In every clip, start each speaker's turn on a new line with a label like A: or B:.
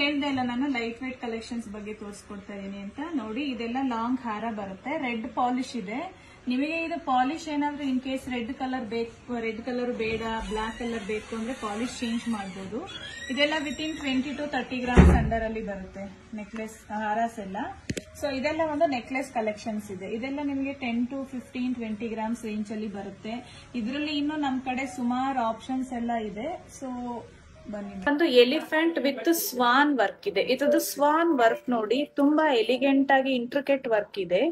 A: ಹೇಳ್ದೆ ಇಲ್ಲ ನಾನು ಲೈಟ್ ವೇಟ್ ಕಲೆಕ್ಷನ್ಸ್ ಬಗ್ಗೆ ತೋರಿಸ್ಕೊಡ್ತಾ ಇದೀನಿ ಅಂತ. ನೋಡಿ ಇದೆಲ್ಲ ಲಾಂಗ್ ಹಾರ ಬರುತ್ತೆ, ರೆಡ್ ಪಾಲಿಶ್ ಇದೆ. ನಿಮಗೆ ಇದು ಪಾಲಿಶ್ ಏನಾದ್ರೂ ಇನ್ ಕೇಸ್ ರೆಡ್ ಕಲರ್ ಬೇಕು, ರೆಡ್ ಕಲರ್ ಬೇಡ, ಬ್ಲಾಕ್ ಕಲರ್ ಬೇಕು ಅಂದ್ರೆ ಪಾಲಿಶ್ ಚೇಂಜ್ ಮಾಡಬಹುದು. ಇದೆಲ್ಲ ವಿತಿನ್ 20 to 30 ಗ್ರಾಮ್ಸ್ ಅಂಡರ್ ಅಲ್ಲಿ ಬರುತ್ತೆ ನೆಕ್ಲೆಸ್ ಹಾರಾಸ್ ಎಲ್ಲ. ಸೊ ಇದೆಲ್ಲ ಒಂದು ನೆಕ್ಲೆಸ್ ಕಲೆಕ್ಷನ್ಸ್ ಇದೆ. ಇದೆಲ್ಲ ನಿಮಗೆ 10 to 15, 20 ಗ್ರಾಮ್ಸ್ ರೇಂಜ್ ಅಲ್ಲಿ ಬರುತ್ತೆ. ಇದರಲ್ಲಿ ಇನ್ನು ನಮ್ ಕಡೆ ಸುಮಾರು ಆಪ್ಷನ್ಸ್ ಎಲ್ಲ ಇದೆ. ಸೊ ಬನ್ನಿ. ಒಂದು ಎಲಿಫೆಂಟ್ ವಿತ್ ಸ್ವಾನ್ ವರ್ಕ್ ಇದೆ. ಇದ್ರದ್ದು ಸ್ವಾನ್ ವರ್ಕ್ ನೋಡಿ ತುಂಬಾ ಎಲಿಗೆಂಟ್ ಆಗಿ ಇಂಟ್ರಿಕೇಟ್ ವರ್ಕ್ ಇದೆ.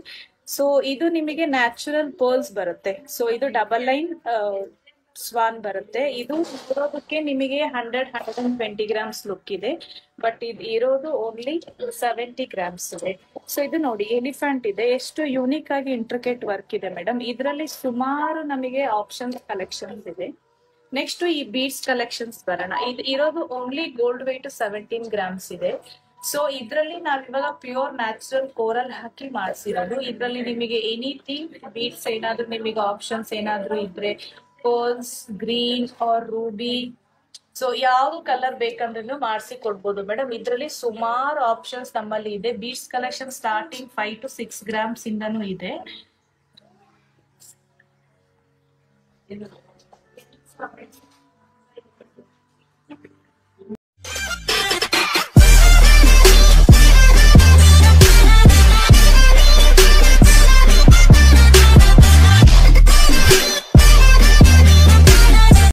A: ಸೊ ಇದು ನಿಮಗೆ ನ್ಯಾಚುರಲ್ ಪರ್ಲ್ಸ್ ಬರುತ್ತೆ. ಸೊ ಇದು ಡಬಲ್ ಲೈನ್ ಸ್ವಾನ್ ಬರುತ್ತೆ. ಇದು ಇರೋದಕ್ಕೆ ನಿಮಗೆ 100-120 ಗ್ರಾಮ್ಸ್ ಲುಕ್ ಇದೆ. ಬಟ್ ಇದು ಇರೋದು ಓನ್ಲಿ 70 ಗ್ರಾಮ್ಸ್ ಇದೆ. ಸೊ ಇದು ನೋಡಿ ಎಲಿಫೆಂಟ್ ಇದೆ, ಎಷ್ಟು ಯೂನಿಕ್ ಆಗಿ ಇಂಟ್ರಿಕೇಟ್ ವರ್ಕ್ ಇದೆ ಮೇಡಮ್. ಇದರಲ್ಲಿ ಸುಮಾರು ನಮಗೆ ಆಪ್ಷನ್ಸ್ ಕಲೆಕ್ಷನ್ಸ್ ಇದೆ. ನೆಕ್ಸ್ಟ್ ಈ ಬೀಡ್ಸ್ ಕಲೆಕ್ಷನ್ಸ್ ಬರೋಣ. ಇದು ಇರೋದು ಓನ್ಲಿ ಗೋಲ್ಡ್ ವೇಟ್ 17 ಗ್ರಾಮ್ಸ್ ಇದೆ. ಸೊ ಇದ್ರಲ್ಲಿ ನಾವಿವಾಗ ಪ್ಯೂರ್ ನ್ಯಾಚುರಲ್ ಕೋರಲ್ ಹಾಕಿ ಮಾಡಿಸಿರೋದು. ಇದ್ರಲ್ಲಿ ನಿಮಗೆ ಎನಿಥಿಂಗ್ ಬೀಡ್ಸ್ ಏನಾದ್ರು ನಿಮಗೆ ಆಪ್ಷನ್ಸ್ ಏನಾದ್ರು ಇದ್ರೆ pearls, green or ruby, so ಯಾವ್ದು ಕಲರ್ ಬೇಕಂದ್ರೂ ಮಾಡಿಸಿ ಕೊಡ್ಬೋದು ಮೇಡಮ್. ಇದ್ರಲ್ಲಿ ಸುಮಾರು ಆಪ್ಷನ್ಸ್ ನಮ್ಮಲ್ಲಿ ಇದೆ. Beads collection starting 5 to 6 grams ಇಂದನೂ ಇದೆ.